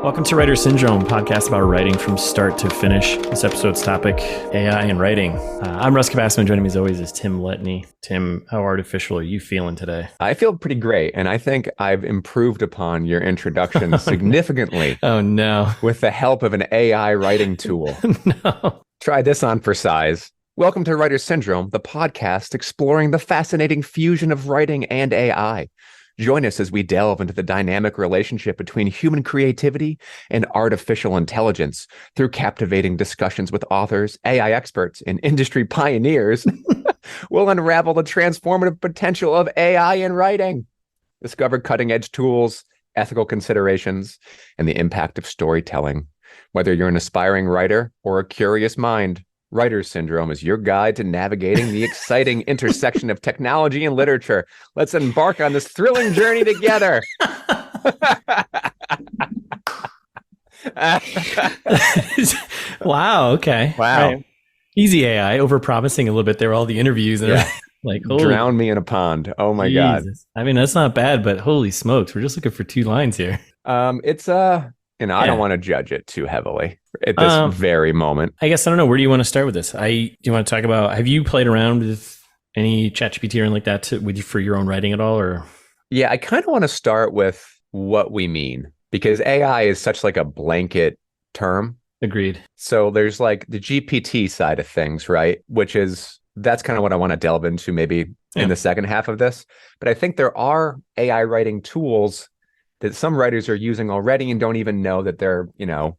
Welcome to Writer Syndrome, podcast about writing from start to finish. This episode's topic, AI and writing. I'm Russ and joining me as always is Tim Letney. Tim, how artificial are you feeling today? I feel pretty great, and I think I've improved upon your introduction significantly. Oh, no. With the help of an AI writing tool. No. Try this on for size. Welcome to Writer Syndrome, the podcast exploring the fascinating fusion of writing and AI. Join us as we delve into the dynamic relationship between human creativity and artificial intelligence through captivating discussions with authors, AI experts, and industry pioneers. We'll unravel the transformative potential of AI in writing, discover cutting-edge tools, ethical considerations, and the impact of storytelling. Whether you're an aspiring writer or a curious mind, Writer Syndrome is your guide to navigating the exciting intersection of technology and literature. Let's embark on this thrilling journey together. Wow. Okay. Wow. Right. Easy AI, overpromising a little bit there, all the interviews. And like, drown me in a pond. Oh my God. I mean, that's not bad, but holy smokes, we're just looking for 2 lines here. I don't want to judge it too heavily at this very moment. I guess, I don't know. Where do you want to start with this? Do you want to talk about, have you played around with any ChatGPT or anything like that for your own writing at all? Or? Yeah, I kind of want to start with what we mean, because AI is such like a blanket term. Agreed. So there's like the GPT side of things, right? That's kind of what I want to delve into maybe in the second half of this. But I think there are AI writing tools that some writers are using already and don't even know that they're,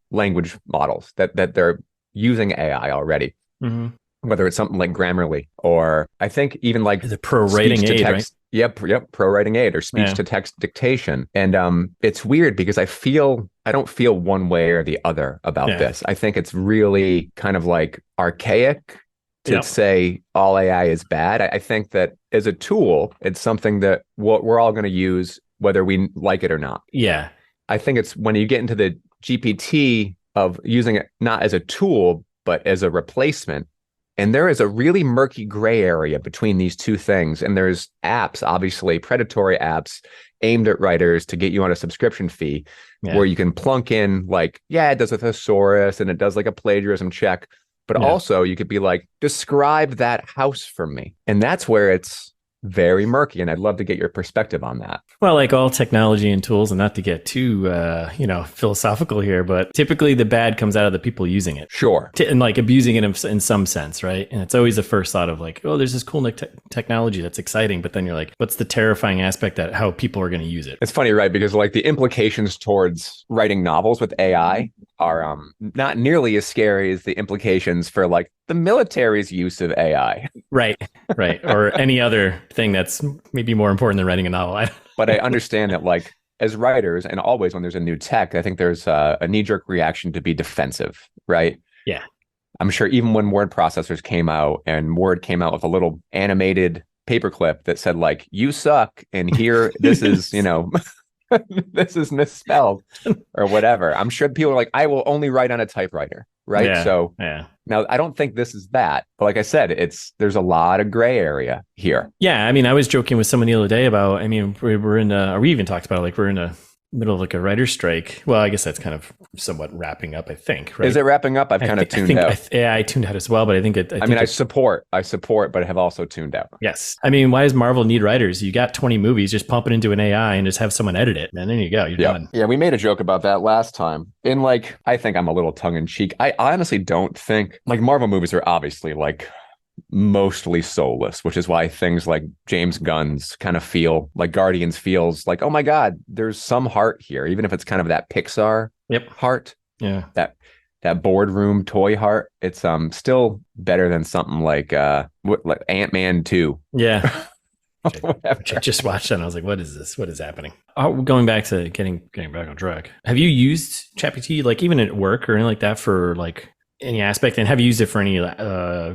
language models, that they're using AI already. Mm-hmm. Whether it's something like Grammarly, or I think even like the pro writing aid, text, right? Yep, pro writing aid or speech to text dictation. And it's weird because I don't feel one way or the other about this. I think it's really kind of like archaic to say all AI is bad. I think that as a tool, it's something that we're all going to use whether we like it or not. Yeah. I think it's when you get into the GPT of using it not as a tool, but as a replacement. And there is a really murky gray area between these two things. And there's apps, obviously, predatory apps aimed at writers to get you on a subscription fee where you can plunk in like, it does a thesaurus and it does like a plagiarism check. But also you could be like, describe that house for me. And that's where it's very murky, and I'd love to get your perspective on that. Well, like all technology and tools, and not to get too, philosophical here, but typically the bad comes out of the people using it. Sure. And like abusing it in some sense, right? And it's always the first thought of like, oh, there's this cool technology that's exciting, but then you're like, what's the terrifying aspect that how people are going to use it? It's funny, right? Because like the implications towards writing novels with AI are not nearly as scary as the implications for like the military's use of AI. Right. Or any other thing that's maybe more important than writing a novel. But I understand that like as writers, and always when there's a new tech, I think there's a knee-jerk reaction to be defensive, right? Yeah. I'm sure even when word processors came out and Word came out with a little animated paperclip that said like, you suck, and here, this is, this is misspelled or whatever. I'm sure people are like, I will only write on a typewriter, right? Yeah. Now, I don't think this is that. But like I said, there's a lot of gray area here. Yeah. I mean, I was joking with someone the other day about, we even talked about like we're in a middle of like a writer's strike. Well, I guess that's kind of somewhat wrapping up, I think. Right? Is it wrapping up? I've kind of tuned out. I tuned out as well, but I think I support, but have also tuned out. Yes. I mean, why does Marvel need writers? You got 20 movies, just pump it into an AI and just have someone edit it. And there you go. You're done. Yeah, we made a joke about that last time. And like, I think I'm a little tongue in cheek. I honestly don't think like Marvel movies are obviously like mostly soulless, which is why things like James Gunn's kind of feel like Guardians feels like, oh my God, there's some heart here, even if it's kind of that Pixar heart. Yeah. That boardroom toy heart. It's still better than something like Ant-Man 2. Yeah. I just watched that and I was like, what is this? What is happening? Going back to getting back on track. Have you used ChatGPT like even at work or anything like that for like any aspect, and have you used it for any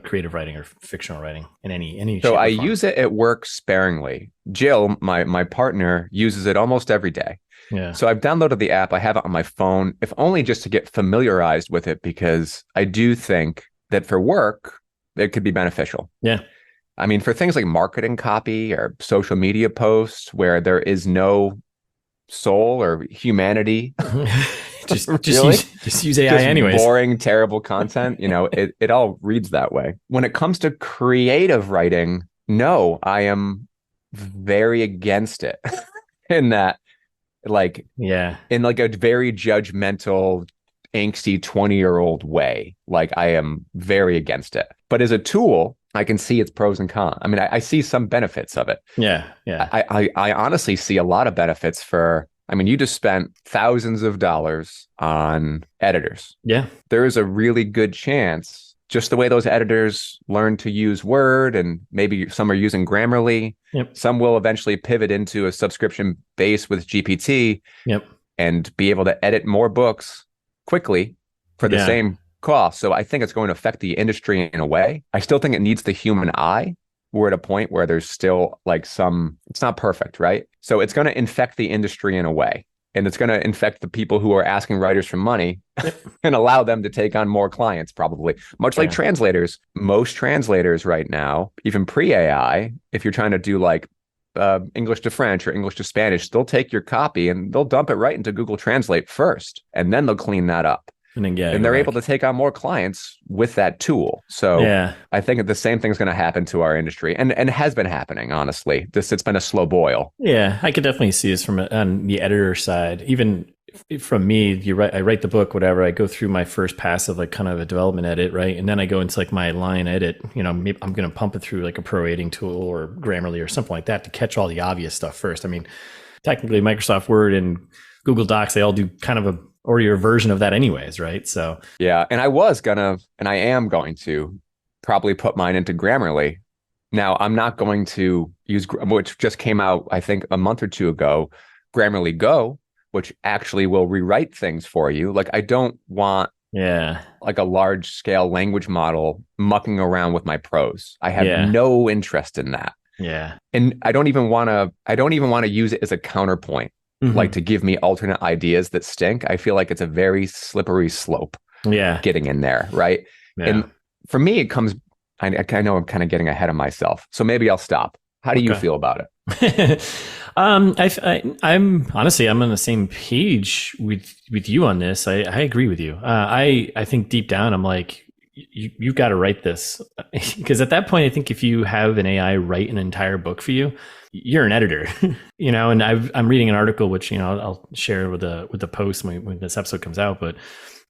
creative writing or fictional writing in any so I use it at work sparingly. Jill, my partner, uses it almost every day. Yeah. So I've downloaded the app. I have it on my phone, if only just to get familiarized with it, because I do think that for work it could be beneficial. Yeah. I mean, for things like marketing copy or social media posts where there is no soul or humanity just Really? just use AI Just anyways. boring, terrible content. It all reads that way. When it comes to creative writing, no, I am very against it in that, like, Yeah. in like a very judgmental, angsty 20-year-old way. Like, I am very against it. But as a tool, I can see its pros and cons. I mean, I see some benefits of it. Yeah. Yeah. I honestly see a lot of benefits for, I mean, you just spent thousands of dollars on editors. Yeah. There is a really good chance, just the way those editors learn to use Word, and maybe some are using Grammarly, Yep. some will eventually pivot into a subscription base with GPT Yep. and be able to edit more books quickly for the same cost. So I think it's going to affect the industry in a way. I still think it needs the human eye. We're at a point where there's still like it's not perfect, right? So it's going to infect the industry in a way. And it's going to infect the people who are asking writers for money and allow them to take on more clients, probably. Much like translators. Most translators right now, even pre-AI, if you're trying to do like English to French or English to Spanish, they'll take your copy and they'll dump it right into Google Translate first, and then they'll clean that up. And then they're able to take on more clients with that tool. So I think the same thing's going to happen to our industry, and has been happening, honestly. It's been a slow boil. Yeah, I could definitely see this from on the editor side. Even from me, I write the book, whatever. I go through my first pass of like kind of a development edit, right? And then I go into like my line edit. Maybe I'm going to pump it through like a pro editing tool or Grammarly or something like that to catch all the obvious stuff first. I mean, technically Microsoft Word and Google Docs, they all do kind of or your version of that anyways, right? So yeah, and I am going to probably put mine into Grammarly. Now, I'm not going to use, which just came out, I think, a month or two ago, Grammarly Go, which actually will rewrite things for you. Like, I don't want like a large scale language model mucking around with my prose. I have no interest in that. Yeah. And I don't even want to use it as a counterpoint. Like to give me alternate ideas that stink. I feel like it's a very slippery slope getting in there, right? And for me, it comes, I know I'm kind of getting ahead of myself, so maybe I'll stop. How do you feel about it? I'm honestly, I'm on the same page with you on this. I agree with you. I think deep down, I'm like, you've got to write this, because at that point, I think if you have an AI write an entire book for you, you're an editor, and I'm reading an article, which, I'll share with the post when this episode comes out. But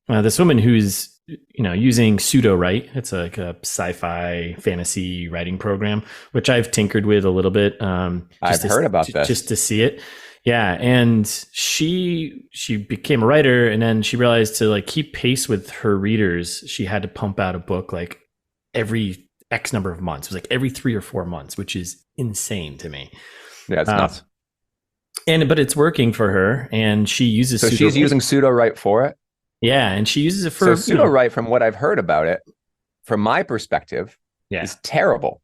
this woman who's, using pseudo write, it's like a sci-fi fantasy writing program, which I've tinkered with a little bit. I've heard about this just to see it. Yeah. And she became a writer, and then she realized to like keep pace with her readers, she had to pump out a book like every X number of months. It was like every 3 or 4 months, which is insane to me. Yeah, it's nuts. But it's working for her, and she uses. So she's using pseudo write for it. Yeah, and she uses it for. So pseudo write, from what I've heard about it, from my perspective, is terrible.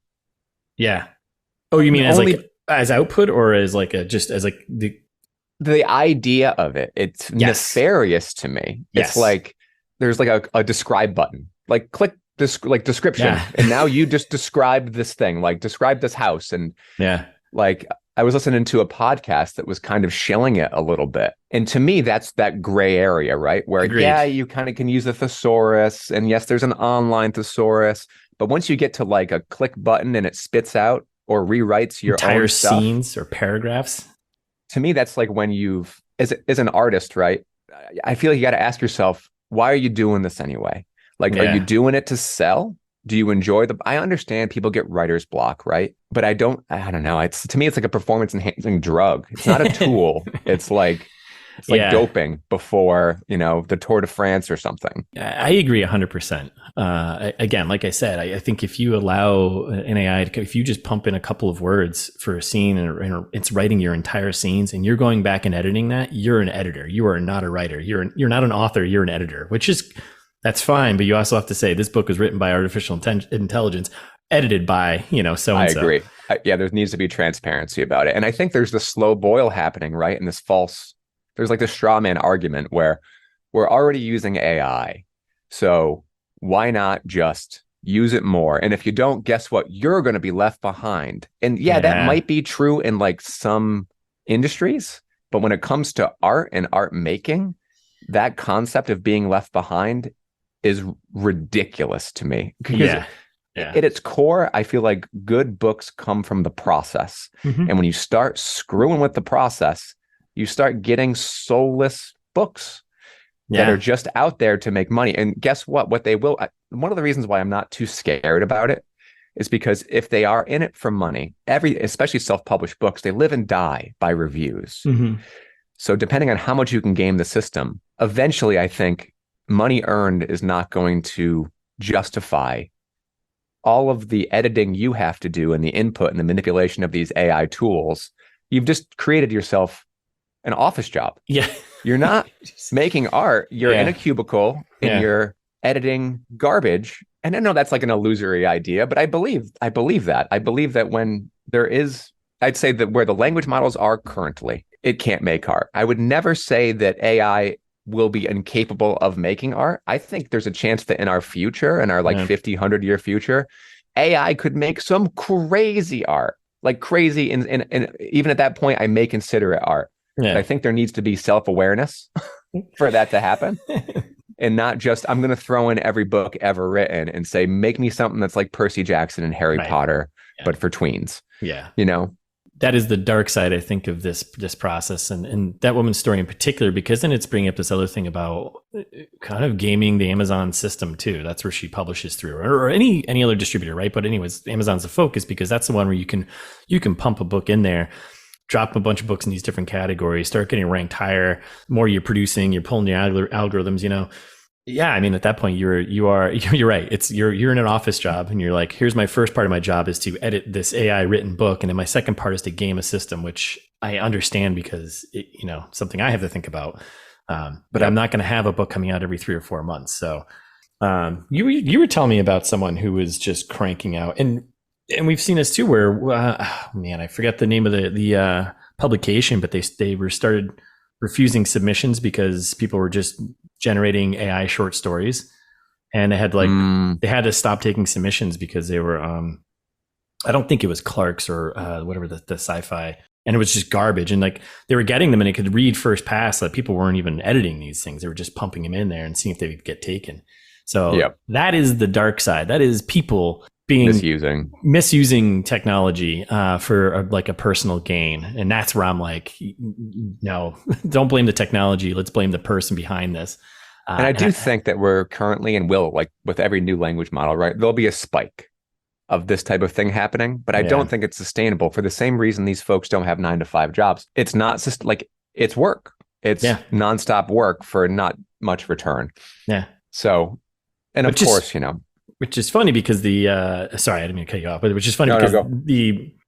Yeah. Oh, you mean as output, or as like the idea of it? It's nefarious to me. Yes. It's like there's like a describe button, like click like description, and now you just described this thing, like describe this house, and like I was listening to a podcast that was kind of shilling it a little bit, and to me that's that gray area, right, where you kind of can use a thesaurus, and yes, there's an online thesaurus, but once you get to like a click button and it spits out or rewrites your entire own stuff, scenes or paragraphs, to me that's like when you've as an artist, right, I feel like you got to ask yourself, why are you doing this anyway? Like, are you doing it to sell? Do you enjoy I understand people get writer's block, right? But I don't know. To me, it's like a performance enhancing drug. It's not a tool. It's like doping before, the Tour de France or something. I agree 100%. Again, like I said, I think if you allow an AI if you just pump in a couple of words for a scene and it's writing your entire scenes, and you're going back and editing that, you're an editor. You are not a writer. You're not an author. You're an editor, which is, that's fine. But you also have to say this book was written by artificial intelligence, edited by, so-and-so. I agree. There needs to be transparency about it. And I think there's the slow boil happening, right? And there's like the straw man argument where we're already using AI. So why not just use it more? And if you don't, guess what? You're going to be left behind. And that might be true in like some industries. But when it comes to art and art making, that concept of being left behind is ridiculous to me. Because at its core, I feel like good books come from the process. Mm-hmm. And when you start screwing with the process, you start getting soulless books that are just out there to make money. And guess what? What they will, one of the reasons why I'm not too scared about it is because if they are in it for money, especially self-published books, they live and die by reviews. Mm-hmm. So depending on how much you can game the system, eventually I think money earned is not going to justify all of the editing you have to do and the input and the manipulation of these AI tools. You've just created yourself an office job. Yeah. You're not making art. You're in a cubicle and you're editing garbage. And I know that's like an illusory idea, but I believe that. I believe that when there is, I'd say that where the language models are currently, it can't make art. I would never say that AI will be incapable of making art. I think there's a chance that in our future, in our like 50, 100-year future, AI could make some crazy art, like crazy. And even at that point, I may consider it art. Yeah. But I think there needs to be self-awareness for that to happen. And not just, I'm going to throw in every book ever written and say, make me something that's like Percy Jackson and Harry Potter, but for tweens. Yeah. You know? That is the dark side, I think, of this process and that woman's story in particular, because then it's bringing up this other thing about kind of gaming the Amazon system too. That's where she publishes through, or any other distributor, right? But anyways, Amazon's the focus because that's the one where you can pump a book in there, drop a bunch of books in these different categories, start getting ranked higher. More you're producing, you're pulling your algorithms, you know. Yeah, I mean, at that point, you're right. It's you're in an office job, and you're like, here's my first part of my job is to edit this AI written book, and then my second part is to game a system, which I understand because something I have to think about. But I'm not going to have a book coming out every 3 or 4 months. So you were telling me about someone who was just cranking out, and we've seen this too, where I forget the name of the publication, but they were started refusing submissions because people were just generating AI short stories, and they had they had to stop taking submissions because they were I don't think it was Clark's or whatever the sci-fi, and it was just garbage, and like they were getting them and it could read first pass that people weren't even editing these things, they were just pumping them in there and seeing if they would get taken. So that is the dark side. That is people misusing technology for like a personal gain. And that's where I'm like, no, don't blame the technology. Let's blame the person behind this. And I think that we're currently and will, like with every new language model, right? There'll be a spike of this type of thing happening, but I don't think it's sustainable for the same reason these folks don't have 9-to-5 jobs. It's not just like it's work. It's nonstop work for not much return. Yeah. So, and of course, which is funny because sorry, I didn't mean to cut you off, but which is funny because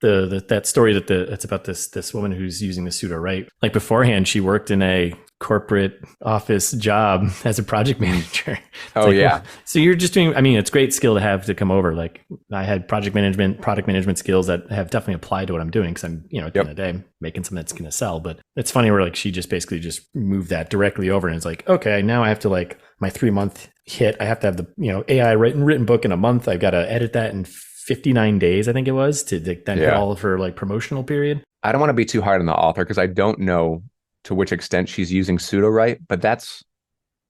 that story that's about this woman who's using the pseudo right. Like beforehand, she worked in a corporate office job as a project manager. So you're just doing, I mean, it's great skill to have to come over. Like I had product management skills that have definitely applied to what I'm doing. Cause I'm, at the end of the day, I'm making something that's going to sell, but it's funny where like, she just basically just moved that directly over. And it's like, okay, now I have to like my 3-month hit. I have to have the, AI written book in a month. I've got to edit that in 59 days, I think it was, to then hit all of her like promotional period. I don't want to be too hard on the author because I don't know to which extent she's using pseudo right, but that's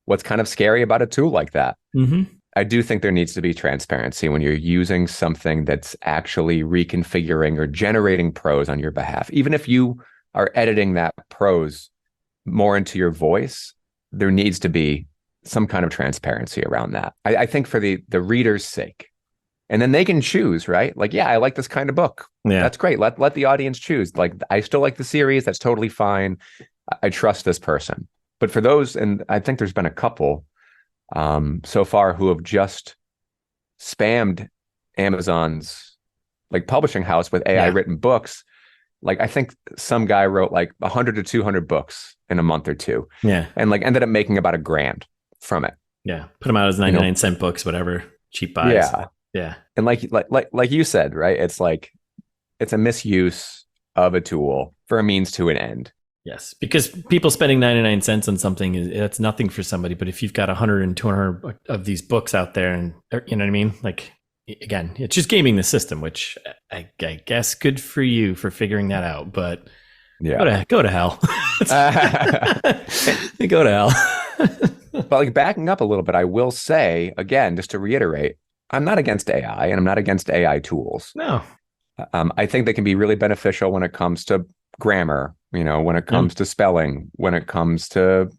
what's kind of scary about a tool like that. Mm-hmm. I do think there needs to be transparency when you're using something that's actually reconfiguring or generating prose on your behalf. Even if you are editing that prose more into your voice, there needs to be some kind of transparency around that. I think for the reader's sake. And then they can choose, right? Like, I like this kind of book. Yeah. That's great. Let the audience choose. Like, I still like the series. That's totally fine. I trust this person. But for those, and I think there's been a couple so far who have just spammed Amazon's like publishing house with AI written books. Like I think some guy wrote like 100 to 200 books in a month or two. Yeah. And like ended up making about $1,000 from it. Yeah. Put them out as 99-cent books, whatever, cheap buys. Yeah. Yeah. And like you said, right? It's like, it's a misuse of a tool for a means to an end. Yes, because people spending 99 cents on something that's nothing for somebody. But if you've got 100 and 200 of these books out there, and you know what I mean, like again, it's just gaming the system, which I guess good for you for figuring that out. But go to hell. Go to hell. But like backing up a little bit, I will say again, just to reiterate, I'm not against AI and I'm not against AI tools. No. I think they can be really beneficial when it comes to grammar, when it comes to spelling, when it comes to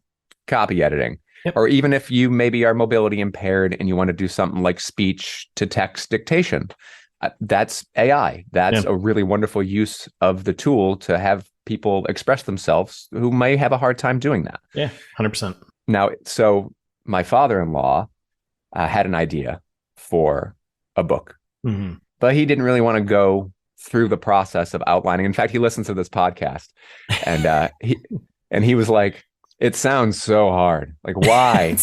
copy editing, or even if you maybe are mobility impaired and you want to do something like speech to text dictation. That's AI. That's a really wonderful use of the tool to have people express themselves who may have a hard time doing that. Yeah, 100%. Now, so my father-in-law had an idea for a book, but he didn't really want to go through the process of outlining. In fact, he listens to this podcast, and he was like, "It sounds so hard. Like, why?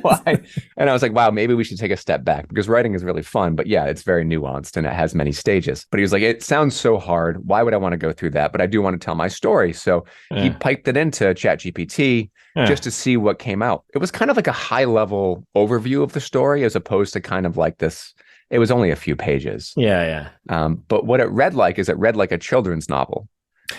Why?" And I was like, "Wow, maybe we should take a step back because writing is really fun, but yeah, it's very nuanced and it has many stages." But he was like, "It sounds so hard. Why would I want to go through that? But I do want to tell my story." So he piped it into ChatGPT just to see what came out. It was kind of like a high level overview of the story as opposed to kind of like this. It was only a few pages. Yeah. But what it read like is it read like a children's novel.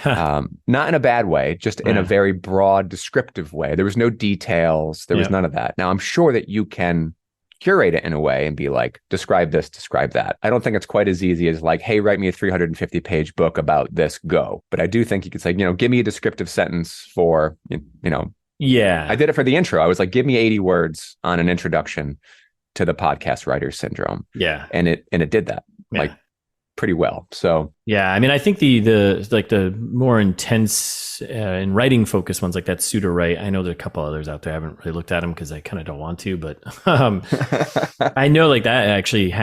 Not in a bad way, just in a very broad, descriptive way. There was no details. There was none of that. Now, I'm sure that you can curate it in a way and be like, describe this, describe that. I don't think it's quite as easy as like, hey, write me a 350-page book about this, go. But I do think you could say, give me a descriptive sentence for, Yeah. I did it for the intro. I was like, give me 80 words on an introduction to the podcast writer syndrome. Yeah. And it did that. Like pretty well. So yeah, I mean, I think the more intense and writing focused ones like that pseudo write. I know there are a couple others out there. I haven't really looked at them because I kind of don't want to, but I know like that actually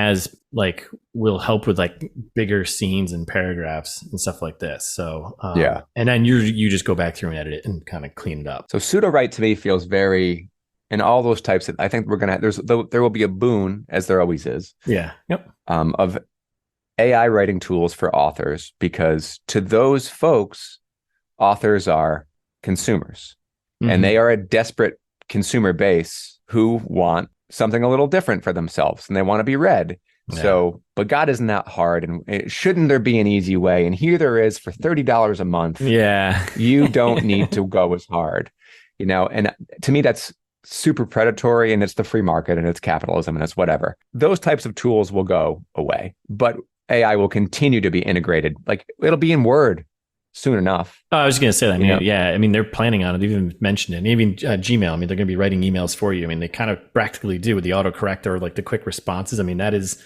will help with like bigger scenes and paragraphs and stuff like this. So and then you just go back through and edit it and kind of clean it up. So pseudo write to me feels very, and all those types of, I think there will be a boon, as there always is. Yeah. Yep. Of AI writing tools for authors, because to those folks, authors are consumers and they are a desperate consumer base who want something a little different for themselves and they want to be read. Yeah. So, but God isn't that hard, and shouldn't there be an easy way? And here there is for $30 a month. Yeah. You don't need to go as hard, and to me, that's super predatory, and it's the free market and it's capitalism and it's whatever. Those types of tools will go away, but AI will continue to be integrated. Like it'll be in Word soon enough. Oh, I was going to say that. I mean, they're planning on it. They even mentioned it. And even Gmail. I mean, they're going to be writing emails for you. I mean, they kind of practically do with the autocorrect or like the quick responses. I mean, that is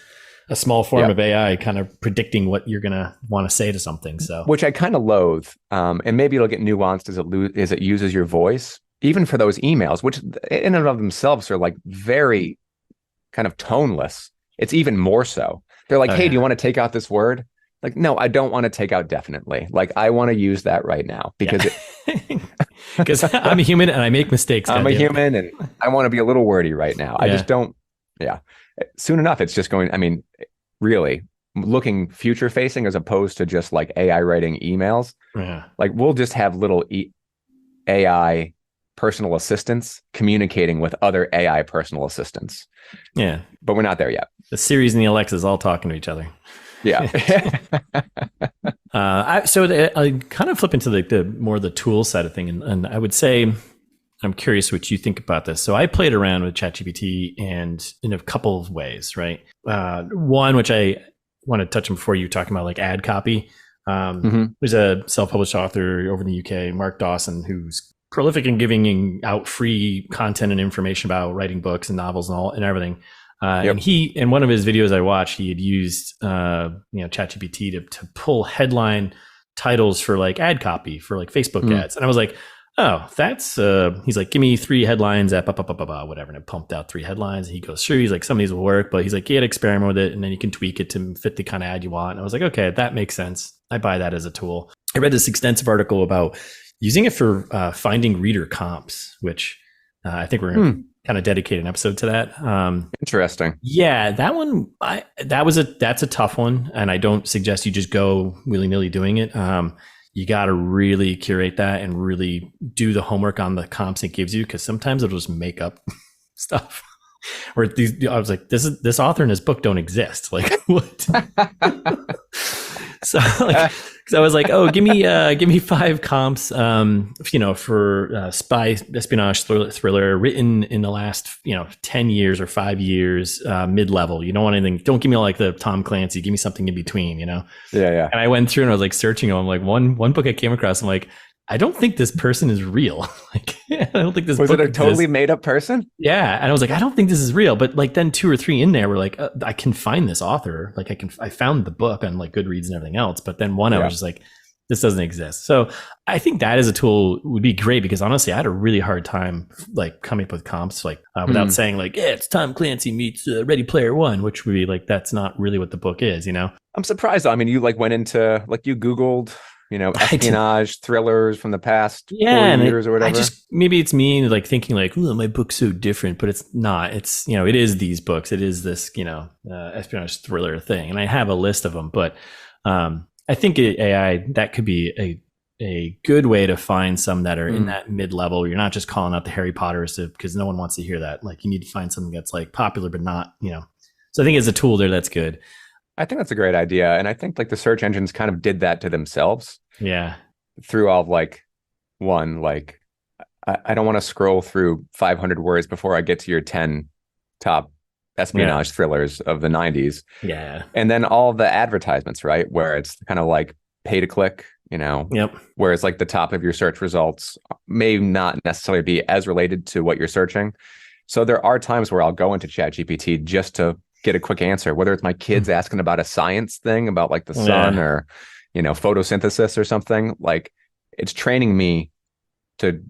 a small form of AI kind of predicting what you're going to want to say to something. So, which I kind of loathe. And maybe it'll get nuanced as it uses your voice, even for those emails, which in and of themselves are like very kind of toneless. It's even more so. They're like, hey, do you want to take out this word? Like, no, I don't want to take out definitely. Like, I want to use that right now because because I'm a human and I make mistakes. I'm a human and I want to be a little wordy right now. I just don't. Yeah. Soon enough, it's just going. I mean, really looking future facing as opposed to just like AI writing emails. Yeah. Like we'll just have little AI personal assistants communicating with other AI personal assistants. Yeah. But we're not there yet. The Siris and the Alexas all talking to each other. Yeah. I kind of flip into the more the tool side of thing. And I would say, I'm curious what you think about this. So I played around with ChatGPT and in a couple of ways, right? One, which I want to touch on before you talking about like ad copy. There's a self-published author over in the UK, Mark Dawson, who's prolific in giving out free content and information about writing books and novels and everything. And in one of his videos I watched, he had used ChatGPT to pull headline titles for like ad copy for like Facebook ads. And I was like, oh, that's he's like, give me 3 headlines at whatever. And it pumped out 3 headlines. And he goes, sure. He's like, some of these will work, but he's like, you had to experiment with it and then you can tweak it to fit the kind of ad you want. And I was like, okay, that makes sense. I buy that as a tool. I read this extensive article about using it for finding reader comps, which I think we're going to kind of dedicate an episode to that. Interesting. Yeah, that one, that's a tough one. And I don't suggest you just go willy-nilly doing it. You got to really curate that and really do the homework on the comps it gives you, because sometimes it'll just make up stuff. Or I was like, this author and his book don't exist. Like what? So like, because I was like, oh, give me 5 comps, for spy espionage thriller written in the last 10 years or 5 years, mid-level. You don't want anything. Don't give me like the Tom Clancy. Give me something in between. Yeah. And I went through and I was like searching them. Like one book I came across. I'm like, I don't think this person is real. Like, I don't think this was book it a totally made up person. Yeah, and I was like, I don't think this is real. But like then 2 or 3 in there were like, I can find this author. Like I found the book on like Goodreads and everything else. But then one I was just like, this doesn't exist. So I think that as a tool would be great because honestly, I had a really hard time like coming up with comps like without saying like, yeah, it's Tom Clancy meets Ready Player One, which would be like that's not really what the book is. I'm surprised. I mean, you like went into like you Googled espionage thrillers from the past 4 years or whatever. Maybe it's me like thinking like, oh, my book's so different, but it's not. It's, it is these books. It is this, espionage thriller thing. And I have a list of them, but I think AI, that could be a good way to find some that are in that mid-level. You're not just calling out the Harry Potters because no one wants to hear that. Like you need to find something that's like popular, but not, So I think it's a tool there that's good. I think that's a great idea. And I think like the search engines kind of did that to themselves. Yeah. Through all of like, I don't want to scroll through 500 words before I get to your 10 top espionage thrillers of the 90s. Yeah. And then all the advertisements, right? Where it's kind of like pay to click, where it's like the top of your search results may not necessarily be as related to what you're searching. So there are times where I'll go into ChatGPT just to get a quick answer, whether it's my kids asking about a science thing about like the sun or, photosynthesis or something. Like it's training me to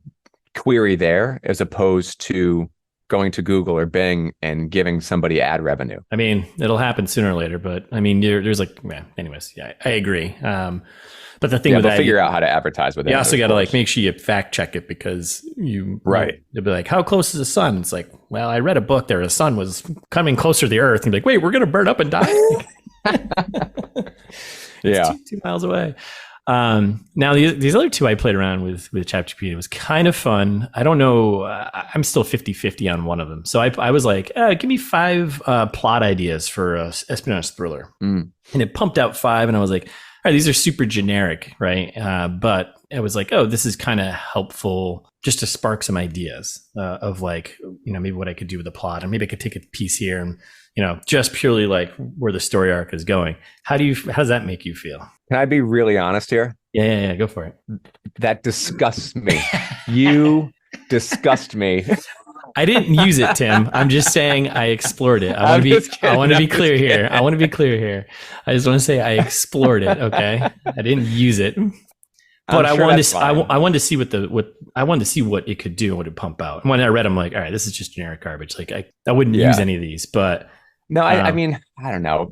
query there as opposed to going to Google or Bing and giving somebody ad revenue. I mean, it'll happen sooner or later, but I mean, there's like, anyways, I agree. But the thing with that, figure out how to advertise with it. You also got to like make sure you fact check it because they'll be like, how close is the sun? It's like, well, I read a book there. The sun was coming closer to the earth. And be like, wait, we're going to burn up and die. It's 2 miles away. Now these other 2 I played around with ChatGPT. It was kind of fun. I don't know. I'm still 50-50 on one of them. So I was like, give me 5 plot ideas for a espionage thriller. And it pumped out 5. And I was like, all right, these are super generic, right? But it was like, oh, this is kind of helpful just to spark some ideas of like, maybe what I could do with the plot. And maybe I could take a piece here and, just purely like where the story arc is going. How does that make you feel? Can I be really honest here? Yeah, go for it. That disgusts me. You disgust me. I didn't use it, Tim. I'm just saying I explored it. I want to be clear here. I just want to say I explored it. Okay, I didn't use it, but I wanted to see what it could do and what it pump out. And when I read, I'm like, all right, this is just generic garbage. Like I wouldn't use any of these. But no, I mean, I don't know.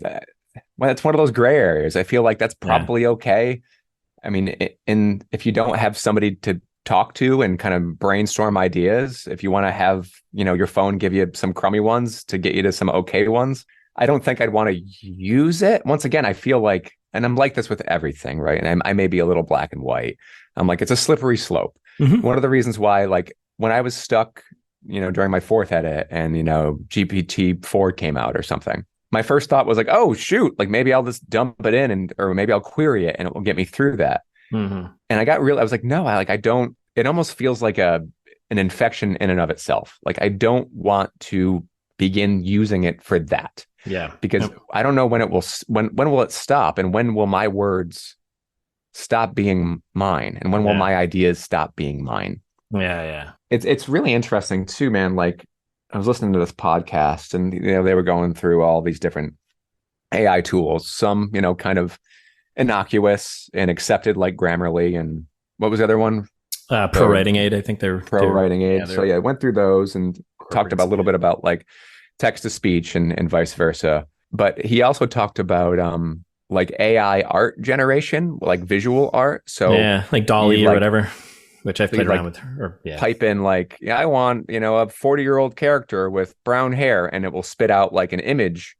Well, it's one of those gray areas. I feel like that's probably okay. I mean, if you don't have somebody to talk to and kind of brainstorm ideas, if you want to have, your phone give you some crummy ones to get you to some okay ones, I don't think I'd want to use it. Once again, I feel like, and I'm like this with everything, right? And I may be a little black and white. I'm like, it's a slippery slope. One of the reasons why, like when I was stuck, during my 4th edit and, GPT-4 came out or something, my first thought was like, oh, shoot, like maybe I'll just dump it in or maybe I'll query it and it will get me through that. And I was like, no, I don't, it almost feels like an infection in and of itself. Like I don't want to begin using it for that. Yeah. Because I don't know when will it stop and when will my words stop being mine and when will my ideas stop being mine? Yeah. It's really interesting too, man. Like I was listening to this podcast and, they were going through all these different AI tools, some, kind of innocuous and accepted like Grammarly and what was the other one? Pro Writing Aid. I think they're Writing Aid. So I went through those and talked about a little bit about like text to speech and vice versa. But he also talked about like AI art generation, like visual art. So like Dolly or whatever, which I've played around with. Type in like, I want, a 40-year-old character with brown hair, and it will spit out like an image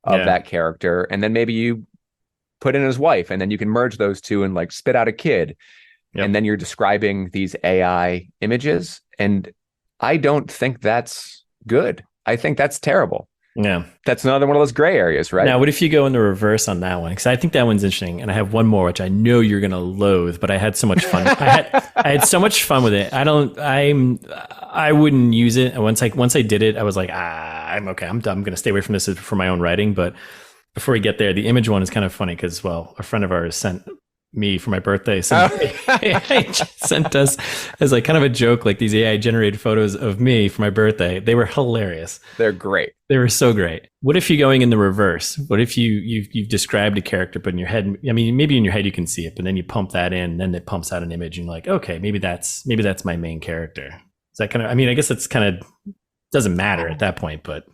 of that character. And then maybe you put in his wife, and then you can merge those two and like spit out a kid. Yep. And then you're describing these AI images. And I don't think that's good. I think that's terrible. Yeah. That's another one of those gray areas, right? Now, what if you go in the reverse on that one? Because I think that one's interesting, and I have one more which I know you're gonna loathe, but I had so much fun. I had so much fun with it. I wouldn't use it. And once I did it, I was like, I'm okay. I'm gonna stay away from this for my own writing. But before we get there, the image one is kind of funny because, well, a friend of ours sent me for my birthday. So AI sent us as like kind of a joke, like these AI generated photos of me for my birthday. They were hilarious. They're great. They were so great. What if you're going in the reverse? What if you've described a character, but in your head, I mean, maybe in your head you can see it, but then you pump that in, and then it pumps out an image, and you're like, okay, maybe that's my main character. Is that kind of? I mean, I guess it's kind of doesn't matter at that point, but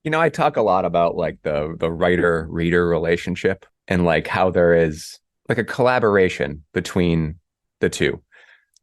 I talk a lot about like the writer-reader relationship and like how there is like a collaboration between the two.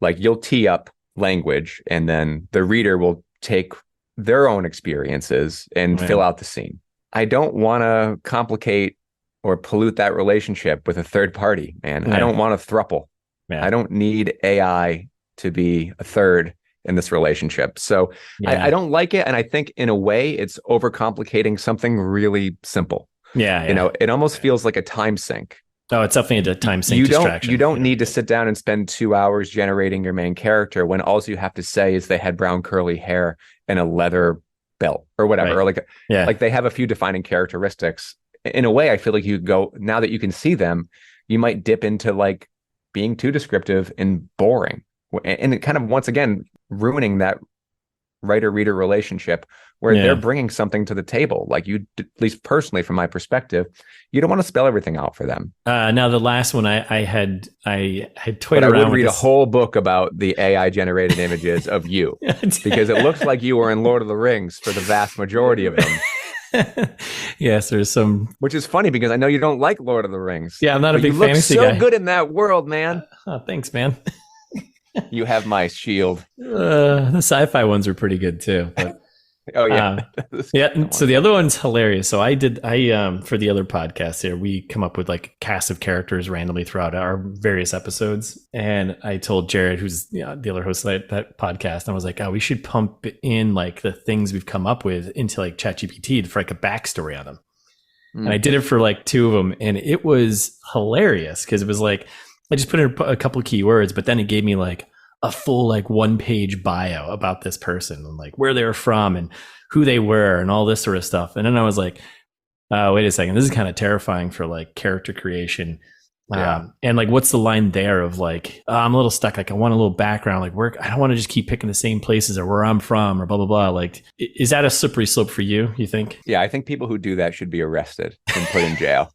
Like you'll tee up language and then the reader will take their own experiences and fill out the scene. I don't want to complicate or pollute that relationship with a third party, man. I don't want a throuple. I don't need AI to be a third in this relationship. So I don't like it. And I think in a way it's overcomplicating something really simple. It almost feels like a time sink. Oh, it's definitely a time sink distraction. You don't need to sit down and spend 2 hours generating your main character when all you have to say is they had brown curly hair and a leather belt or whatever. Or like they have a few defining characteristics. In a way, I feel like you go, now that you can see them, you might dip into like being too descriptive and boring. And it kind of, once again, ruining that writer-reader relationship where they're bringing something to the table. Like you, at least personally, from my perspective, you don't want to spell everything out for them. Now the last one I had toyed but around. I would read a whole book about the AI generated images of you because it looks like you were in Lord of the Rings for the vast majority of them. Yes, there's some, which is funny because I know you don't like Lord of the Rings. Yeah, I'm not a big fantasy guy. You look so good in that world, man. Thanks, man. You have my shield. The sci-fi ones are pretty good too. But, oh yeah, yeah. So the other one's hilarious. So I for the other podcast here, we come up with like a cast of characters randomly throughout our various episodes, and I told Jared, who's the other host of that podcast, I was like, oh, we should pump in like the things we've come up with into like ChatGPT for like a backstory on them. And I did it for like 2 of them, and it was hilarious because it was like, I just put in a couple of keywords, but then it gave me like a full like 1-page bio about this person and like where they were from and who they were and all this sort of stuff. And then I was like, wait a second, this is kind of terrifying for like character creation. And like, what's the line there of like, I'm a little stuck. Like I want a little background, like where I don't want to just keep picking the same places or where I'm from or blah, blah, blah. Like, is that a slippery slope for you think? Yeah, I think people who do that should be arrested and put in jail.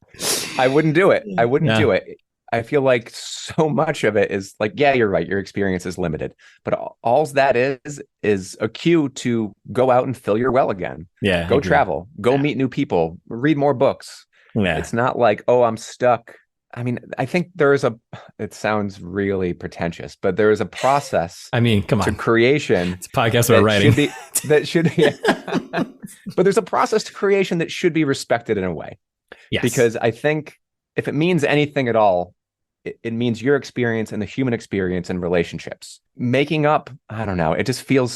I wouldn't do it. I wouldn't do it. I feel like so much of it is like, yeah, you're right. Your experience is limited, but all that is a cue to go out and fill your well again. Yeah. Go travel, go meet new people, read more books. Yeah. It's not like, oh, I'm stuck. I mean, I think it sounds really pretentious, but there is a process. I mean, come on. To creation. It's a podcast about writing. But there's a process to creation that should be respected in a way. Yes. Because I think if it means anything at all, it means your experience and the human experience in relationships. Making up, I don't know. It just feels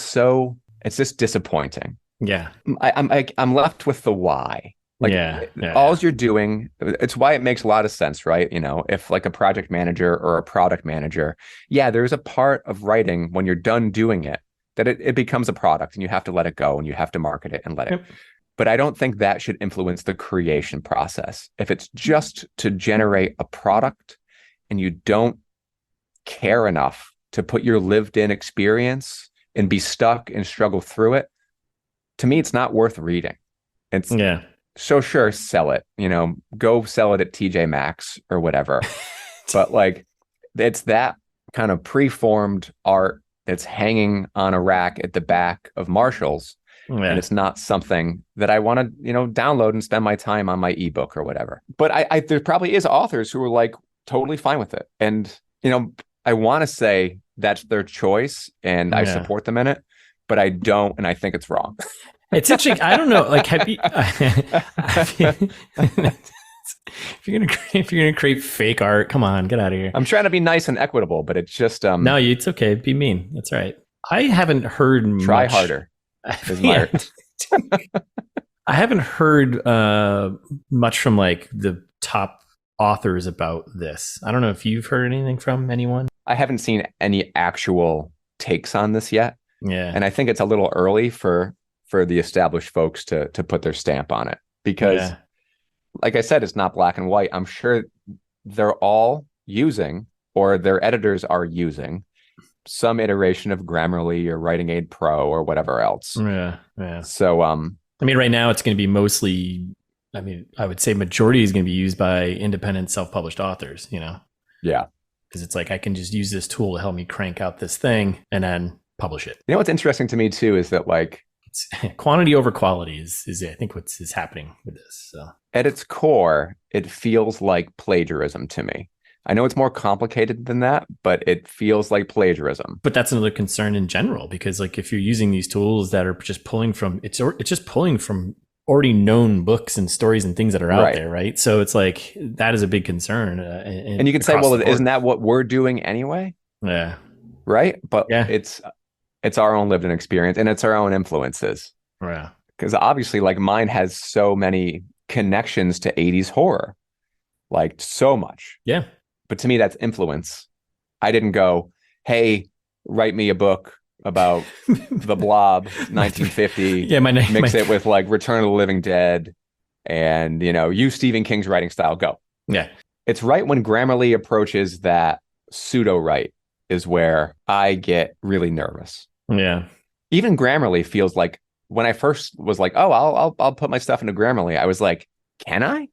it's just disappointing. Yeah. I'm left with the why. Like all you're doing, it's why it makes a lot of sense, right? If like a project manager or a product manager, there's a part of writing when you're done doing it, that it becomes a product and you have to let it go and you have to market it and let it. But I don't think that should influence the creation process. If it's just to generate a product and you don't care enough to put your lived in experience and be stuck and struggle through it, to me, it's not worth reading. So sure, sell it, go sell it at TJ Maxx or whatever. But like, it's that kind of preformed art that's hanging on a rack at the back of Marshall's. And it's not something that I want to, download and spend my time on my ebook or whatever. But I there probably is authors who are like totally fine with it. And, I want to say that's their choice and I support them in it, but I don't. And I think it's wrong. It's interesting. I don't know. Like, have you, if you're gonna create fake art, come on, get out of here. I'm trying to be nice and equitable, but it's just no, it's okay. Be mean. That's right. I haven't heard. Try harder. I I haven't heard much from like the top authors about this. I don't know if you've heard anything from anyone. I haven't seen any actual takes on this yet. Yeah. And I think it's a little early for the established folks to put their stamp on it because, like I said, it's not black and white. I'm sure they're all using, or their editors are using, some iteration of Grammarly or Writing Aid Pro or whatever else. Yeah. Yeah. So, I mean, right now it's going to be mostly, I mean, I would say majority is going to be used by independent self-published authors, you know? Yeah. Because it's like, I can just use this tool to help me crank out this thing and then publish it. You know, what's interesting to me too, is that like it's quantity over quality is I think what's happening with this. So at its core, it feels like plagiarism to me. I know it's more complicated than that, but it feels like plagiarism. But that's another concern in general, because like if you're using these tools that are just pulling from, it's just pulling from already known books and stories and things that are out there, right? So it's like that is a big concern. And you can say, well, isn't that what we're doing anyway? Yeah. Right. But it's our own lived experience, and it's our own influences. Yeah. Because obviously, like, mine has so many connections to 80s horror, like so much. Yeah. But to me, that's influence. I didn't go, hey, write me a book about the Blob 1950. Yeah, mix it with like Return of the Living Dead and, you know, use Stephen King's writing style. Go. Yeah. It's right when Grammarly approaches that pseudo right is where I get really nervous. Yeah. Even Grammarly feels like, when I first was like, oh, I'll put my stuff into Grammarly, I was like, can I?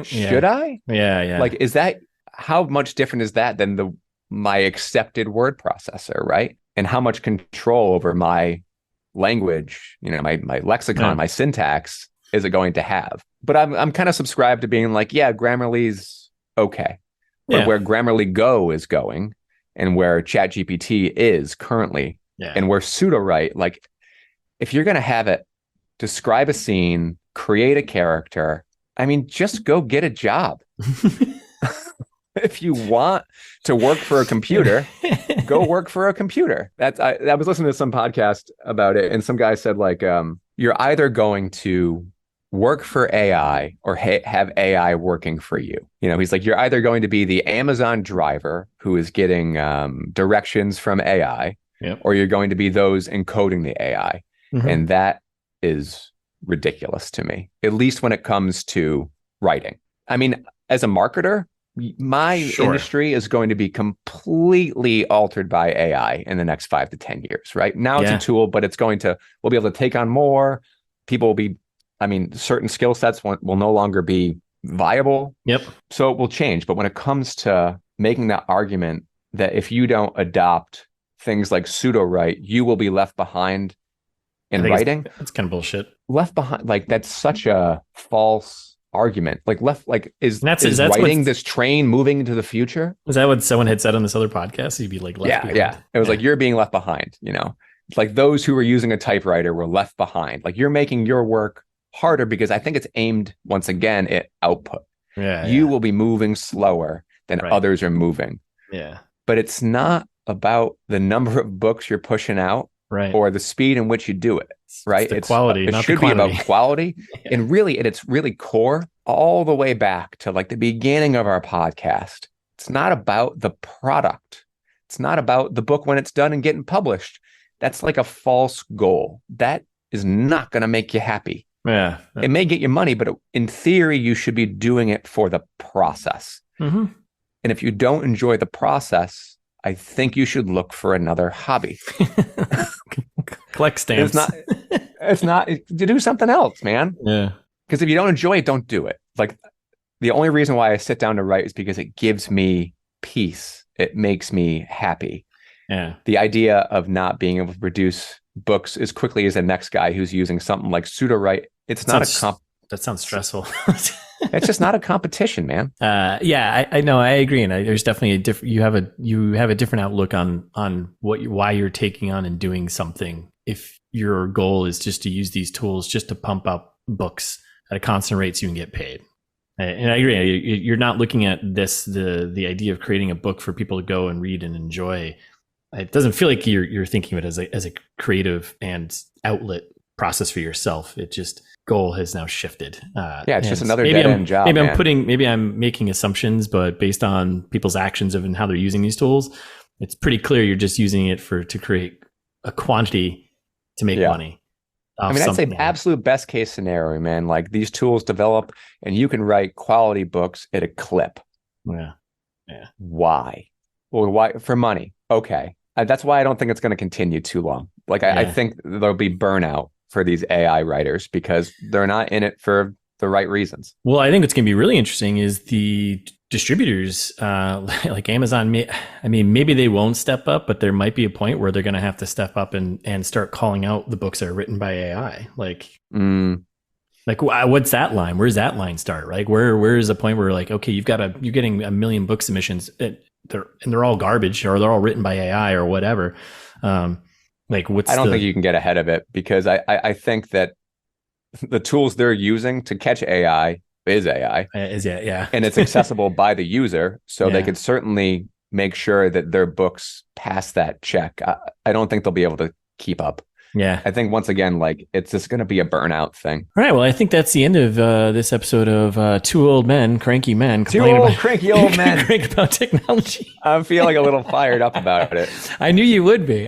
Should I? Yeah. Like, is that, how much different is that than my accepted word processor, right? And how much control over my language, you know, my lexicon, my syntax is it going to have? But I'm kind of subscribed to being like, yeah, Grammarly's okay. But where Grammarly Go is going, and where ChatGPT is currently, and where pseudo-write, like, if you're going to have it describe a scene, create a character, I mean, just go get a job. If you want to work for a computer, go work for a computer. I was listening to some podcast about it, and some guy said, like, you're either going to work for AI or have AI working for you. You know, he's like, you're either going to be the Amazon driver who is getting directions from AI, or you're going to be those encoding the AI. Mm-hmm. And that is ridiculous to me, at least when it comes to writing. I mean, as a marketer, my industry is going to be completely altered by AI in the next 5 to 10 years, right? Now it's a tool, but we'll be able to take on more. People will be, I mean, certain skill sets will no longer be viable. Yep. So it will change. But when it comes to making that argument that if you don't adopt things like pseudo-write, you will be left behind in writing. That's kind of bullshit. Left behind, like, that's such a false argument. Like, is writing this train moving into the future? Is that what someone had said on this other podcast? You'd be like left behind. Yeah. It was like, you're being left behind, you know? It's like those who were using a typewriter were left behind. Like, you're making your work harder because I think it's aimed, once again, at output. You will be moving slower than others are moving. Yeah. But it's not about the number of books you're pushing out, or the speed in which you do it, right? It's quality. It should be about quality. And really, at its really core, all the way back to like the beginning of our podcast, it's not about the product. It's not about the book when it's done and getting published. That's like a false goal. That is not going to make you happy. Yeah. It may get you money, but in theory, you should be doing it for the process. Mm-hmm. And if you don't enjoy the process, I think you should look for another hobby. Collect stamps. It's not to do something else, man. Yeah. Because if you don't enjoy it, don't do it. Like, the only reason why I sit down to write is because it gives me peace. It makes me happy. Yeah. The idea of not being able to produce books as quickly as the next guy who's using something like pseudo-write, that sounds stressful. It's just not a competition, man. Yeah, I know. I agree. And there's definitely you have a different outlook on why you're taking on and doing something. If your goal is just to use these tools just to pump up books at a constant rate so you can get paid. And I agree. You're not looking at this, the idea of creating a book for people to go and read and enjoy. It doesn't feel like you're thinking of it as a creative and outlet process for yourself. It just, goal has now shifted. Yeah, it's just another dead end job. Maybe I'm making assumptions, but based on people's actions and how they're using these tools, it's pretty clear you're just using it to create a quantity to make money. I mean, I'd say absolute best case scenario, man. Like these tools develop and you can write quality books at a clip. Yeah. Why? Well, why? For money. Okay. That's why I don't think it's going to continue too long. Like I think there'll be burnout for these AI writers because they're not in it for the right reasons. Well, I think what's going to be really interesting is the distributors like Amazon. Maybe they won't step up, but there might be a point where they're going to have to step up and start calling out the books that are written by AI. Like what's that line? Where's that line start? Right? Where is the point where like, okay, you're getting 1 million book submissions, they're all garbage or they're all written by AI or whatever. I don't think you can get ahead of it because I think that the tools they're using to catch AI is AI. And it's accessible by the user. So they could certainly make sure that their books pass that check. I don't think they'll be able to keep up. Yeah. I think once again, like it's just going to be a burnout thing. All right. Well, I think that's the end of this episode of Two Old Men, Cranky Men. Cranky old men. Crank about technology. I'm feeling a little fired up about it. I knew you would be.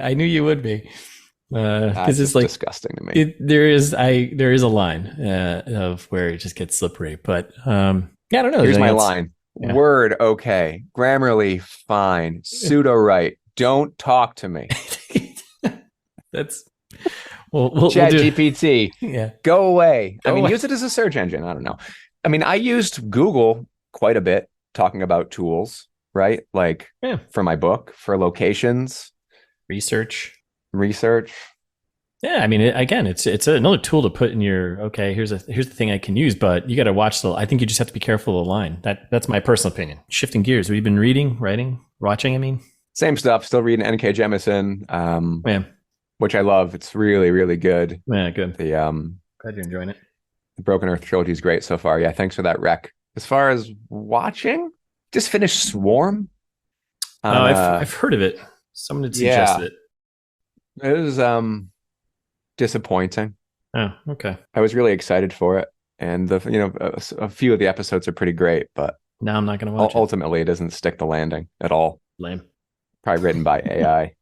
Because it's like disgusting to me. There is a line of where it just gets slippery. But I don't know. Here's my line. Yeah. Word, okay. Grammarly, fine. Pseudo right. Don't talk to me. That's... We'll Chat GPT. Yeah. Go away. Use it as a search engine. I don't know. I mean, I used Google quite a bit talking about tools, right? Like for my book, for locations, research. Yeah, I mean, it's another tool to put in your. Okay, here's the thing I can use, but you got to watch I think you just have to be careful of the line. That's my personal opinion. Shifting gears. Have you been reading, writing, watching? I mean, same stuff. Still reading N.K. Jemisin. Which I love. It's really, really good. Yeah, good. The glad you're enjoying it. The Broken Earth trilogy is great so far. Yeah, thanks for that rec. As far as watching, just finished Swarm. I've heard of it. Someone had suggested it. It was disappointing. Oh, okay. I was really excited for it, and a few of the episodes are pretty great, but now I'm not going to watch. Ultimately, it doesn't stick the landing at all. Lame. Probably written by AI.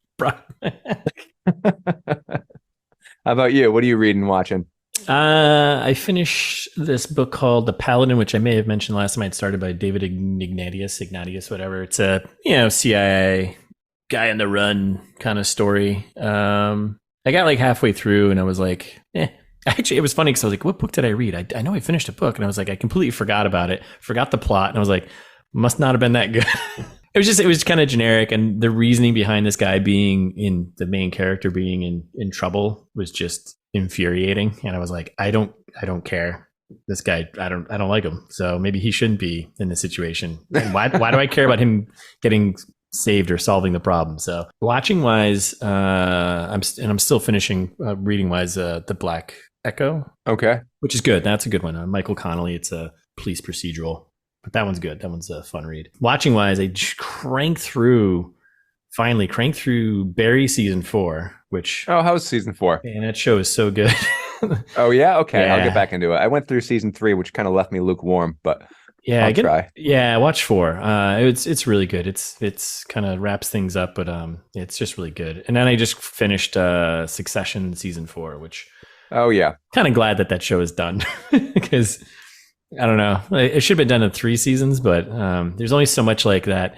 How about you? What are you reading, watching? I finished this book called The Paladin, which I may have mentioned last time. I'd started by David Ignatius, whatever. It's a CIA guy on the run kind of story. I got like halfway through and I was like, Actually, it was funny because I was like, what book did I read? I know I finished a book and I was like, I completely forgot about it, forgot the plot. And I was like, must not have been that good. It was kind of generic. And the reasoning behind this guy the main character being in trouble was just infuriating. And I was like, I don't care. This guy, I don't like him. So maybe he shouldn't be in this situation. And why do I care about him getting saved or solving the problem? So watching wise, I'm still finishing reading wise, The Black Echo. Okay. Which is good. That's a good one. Michael Connelly. It's a police procedural, but that one's good. That one's a fun read. Watching wise, I finally cranked through Barry season 4, which... Oh, how was season 4? Man, that show is so good. Oh, yeah? Okay. Yeah. I'll get back into it. I went through season 3, which kind of left me lukewarm, but I'll try. Yeah, watch 4. It's really good. It's kind of wraps things up, but it's just really good. And then I just finished Succession season 4, which... Oh, yeah. Kind of glad that show is done because I don't know. It should have been done in 3 seasons, but there's only so much like that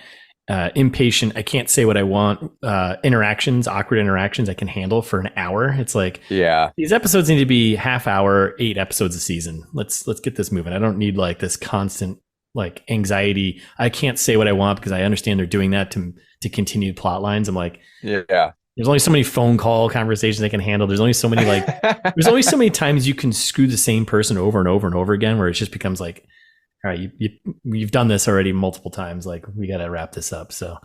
impatient, I can't say what I want, awkward interactions I can handle for an hour. It's like, yeah, these episodes need to be half hour, 8 episodes a season. Let's get this moving. I don't need like this constant like anxiety. I can't say what I want because I understand they're doing that to continue plot lines. I'm like, yeah. There's only so many phone call conversations I can handle. There's only so many there's only so many times you can screw the same person over and over and over again, where it just becomes like, all right, you've done this already multiple times. Like, we got to wrap this up. So,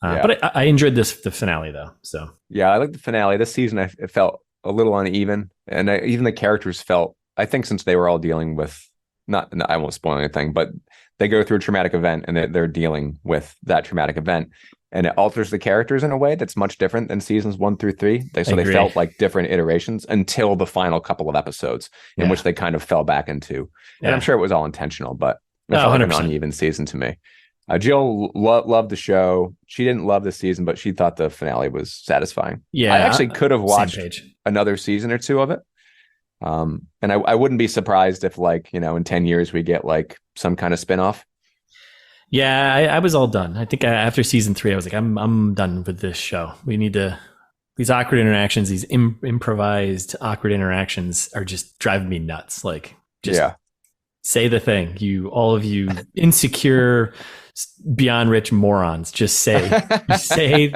but I enjoyed the finale though. So yeah, I like the finale. This season, it felt a little uneven, and even the characters felt. I think since they were all dealing with I won't spoil anything, but they go through a traumatic event and they're dealing with that traumatic event. and it alters the characters in a way that's much different than seasons 1 through 3. They felt like different iterations until the final couple of episodes in which they kind of fell back into. And I'm sure it was all intentional, but it felt like an uneven season to me. Jill loved the show. She didn't love the season, but she thought the finale was satisfying. Yeah, I actually could have watched another season or 2 of it. And I wouldn't be surprised if, like, in 10 years we get like some kind of spinoff. Yeah, I was all done. I think after season 3, I was like, I'm done with this show. We need to. These awkward interactions, these improvised awkward interactions, are just driving me nuts. Like, just say the thing. All of you insecure, beyond rich morons. Just say,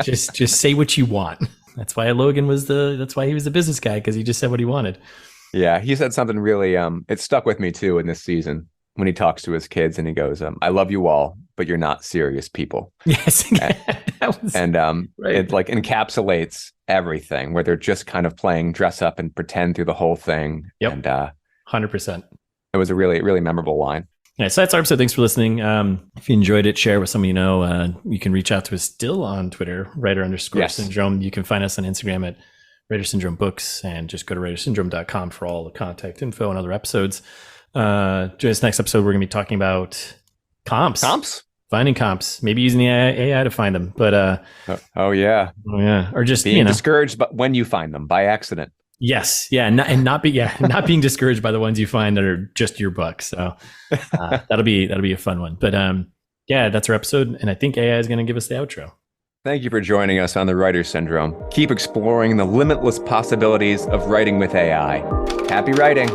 just say what you want. That's why Logan that's why he was the business guy, because he just said what he wanted. Yeah, he said something really, it stuck with me too in this season when he talks to his kids and he goes, I love you all, but you're not serious people. Yes. It like encapsulates everything, where they're just kind of playing dress up and pretend through the whole thing. Yep. And 100%. It was a really, really memorable line. Yeah, so that's our episode. Thanks for listening. If you enjoyed it, share with someone you know. You can reach out to us still on Twitter, writer_syndrome. You can find us on Instagram at Writer Syndrome Books, and just go to writersyndrome.com for all the contact info and other episodes. Just next episode, we're going to be talking about comps. Finding comps, maybe using the AI to find them. But oh yeah, or just being discouraged, but when you find them by accident. Yes, yeah, not being discouraged by the ones you find that are just your book. So that'll be a fun one. But that's our episode, and I think AI is going to give us the outro. Thank you for joining us on the Writer Syndrome. Keep exploring the limitless possibilities of writing with AI. Happy writing.